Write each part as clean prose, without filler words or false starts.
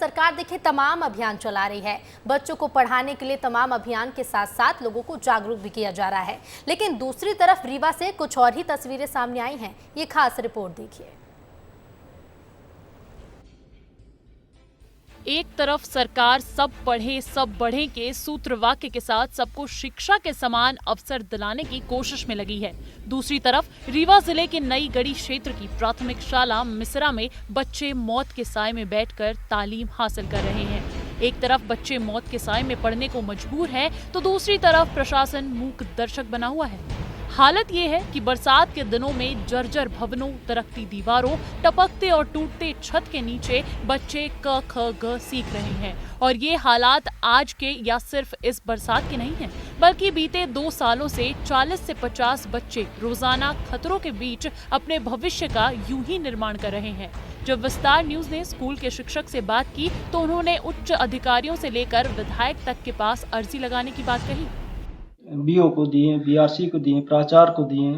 सरकार देखिए तमाम अभियान चला रही है। बच्चों को पढ़ाने के लिए तमाम अभियान के साथ साथ लोगों को जागरूक भी किया जा रहा है। लेकिन दूसरी तरफ रीवा से कुछ और ही तस्वीरें सामने आई हैं। ये खास रिपोर्ट देखिए। एक तरफ सरकार सब पढ़े सब बढ़े के सूत्र वाक्य के साथ सबको शिक्षा के समान अवसर दिलाने की कोशिश में लगी है। दूसरी तरफ रीवा जिले के नई गढ़ी क्षेत्र की प्राथमिक शाला मिसरा में बच्चे मौत के साए में बैठकर तालीम हासिल कर रहे हैं। एक तरफ बच्चे मौत के साए में पढ़ने को मजबूर हैं, तो दूसरी तरफ प्रशासन मूक दर्शक बना हुआ है। हालत ये है कि बरसात के दिनों में जर्जर भवनों, तरक्ती दीवारों, टपकते और टूटते छत के नीचे बच्चे क ख ग सीख रहे हैं। और ये हालात आज के या सिर्फ इस बरसात के नहीं हैं, बल्कि बीते 2 सालों से 40 से 50 बच्चे रोजाना खतरों के बीच अपने भविष्य का यूं ही निर्माण कर रहे हैं। जब विस्तार न्यूज ने स्कूल के शिक्षक से बात की तो उन्होंने उच्च अधिकारियों से लेकर विधायक तक के पास अर्जी लगाने की बात कही। बीओ को दिए, बीआरसी को दिए, प्राचार्य को दिए,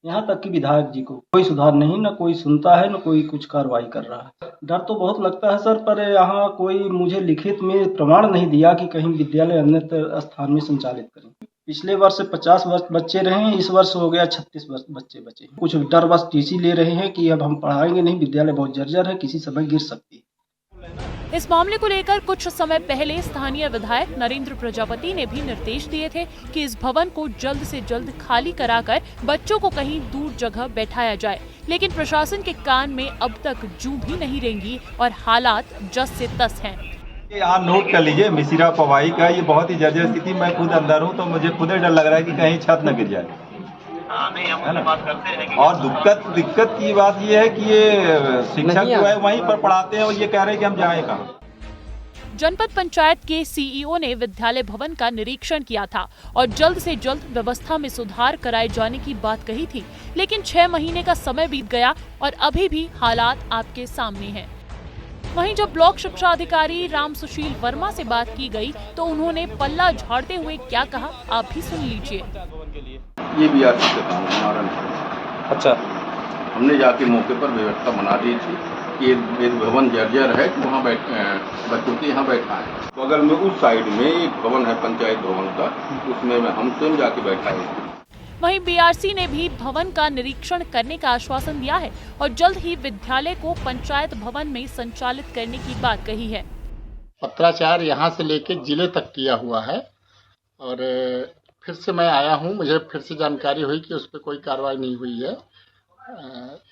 यहाँ तक कि विधायक जी को कोई सुधार नहीं, न कोई सुनता है, न कोई कुछ कार्रवाई कर रहा है। डर तो बहुत लगता है सर, पर यहाँ कोई मुझे लिखित में प्रमाण नहीं दिया कि कहीं विद्यालय अन्य स्थान में संचालित करें। पिछले वर्ष 50 बच्चे रहे हैं, इस वर्ष हो गया 36 बच्चे बचे। कुछ डर बस टीसी ले रहे हैं कि अब हम पढ़ाएंगे नहीं, विद्यालय बहुत जर्जर है, किसी समय गिर सकती है। इस मामले को लेकर कुछ समय पहले स्थानीय विधायक नरेंद्र प्रजापति ने भी निर्देश दिए थे कि इस भवन को जल्द से जल्द खाली कराकर बच्चों को कहीं दूर जगह बैठाया जाए, लेकिन प्रशासन के कान में अब तक जूं भी नहीं रेंगी और हालात जस से तस हैं। यहाँ नोट कर लीजिए, मिसिरा पवाई का ये बहुत ही जर्जर स्थिति। मैं खुद अंदर हूँ तो मुझे खुद डर लग रहा है कि कहीं छत न गिर जाए। और दिक्कत की बात ये है कि ये शिक्षक जो है वहीं पर पढ़ाते हैं और ये कह रहे हैं कि हम जाएं कहाँ। जनपद पंचायत के सीईओ ने विद्यालय भवन का निरीक्षण किया था और जल्द से जल्द व्यवस्था में सुधार कराए जाने की बात कही थी, लेकिन 6 महीने का समय बीत गया और अभी भी हालात आपके सामने हैं। वहीं जब ब्लॉक शिक्षा अधिकारी राम सुशील वर्मा से बात की गई तो उन्होंने पल्ला झाड़ते हुए क्या कहा, आप भी सुन लीजिए। ये बीआरसी का काम हमारा नहीं। अच्छा, हमने जाके मौके पर व्यवस्था बना दी थी कि ये भवन जर्जर है, वहाँ बच्चों के यहाँ बैठा है। बगल में उस साइड में एक भवन है पंचायत भवन का, उसमें हम स्वयं जाके बैठा है। वहीं बीआरसी ने भी भवन का निरीक्षण करने का आश्वासन दिया है और जल्द ही विद्यालय को पंचायत भवन में संचालित करने की बात कही है। पत्राचार यहाँ से लेके जिले तक किया हुआ है और फिर से मैं आया हूँ, मुझे फिर से जानकारी हुई कि उस पर कोई कार्रवाई नहीं हुई है।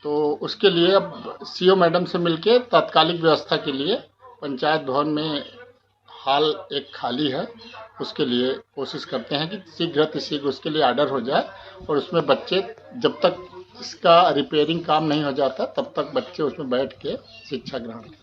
तो उसके लिए अब सीओ मैडम से मिलके तात्कालिक व्यवस्था के लिए पंचायत भवन में हाल एक खाली है, उसके लिए कोशिश करते हैं कि शीघ्र उसके लिए ऑर्डर हो जाए और उसमें बच्चे, जब तक इसका रिपेयरिंग काम नहीं हो जाता तब तक बच्चे उसमें बैठ के शिक्षा ग्रहण करें।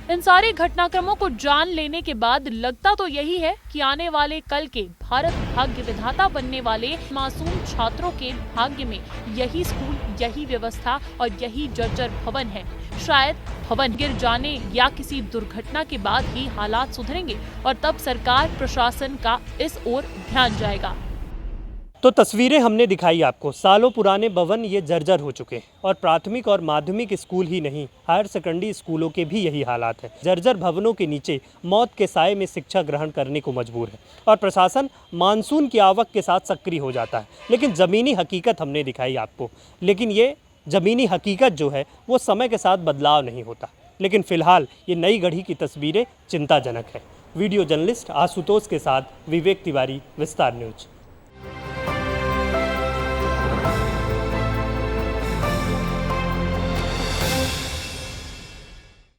इन सारे घटनाक्रमों को जान लेने के बाद लगता तो यही है कि आने वाले कल के भारत भाग्य विधाता बनने वाले मासूम छात्रों के भाग्य में यही स्कूल, यही व्यवस्था और यही जर्जर भवन है। शायद भवन गिर जाने या किसी दुर्घटना के बाद ही हालात सुधरेंगे और तब सरकार प्रशासन का इस ओर ध्यान जाएगा। तो तस्वीरें हमने दिखाई आपको। सालों पुराने भवन ये जर्जर हो चुके हैं और प्राथमिक और माध्यमिक स्कूल ही नहीं, हायर सेकेंडरी स्कूलों के भी यही हालात है। जर्जर भवनों के नीचे मौत के साए में शिक्षा ग्रहण करने को मजबूर है और प्रशासन मानसून की आवक के साथ सक्रिय हो जाता है। लेकिन ज़मीनी हकीकत हमने दिखाई आपको, लेकिन ये ज़मीनी हकीकत जो है वो समय के साथ बदलाव नहीं होता। लेकिन फ़िलहाल ये नई गढ़ी की तस्वीरें चिंताजनक है। वीडियो जर्नलिस्ट आशुतोष के साथ विवेक तिवारी, विस्तार न्यूज।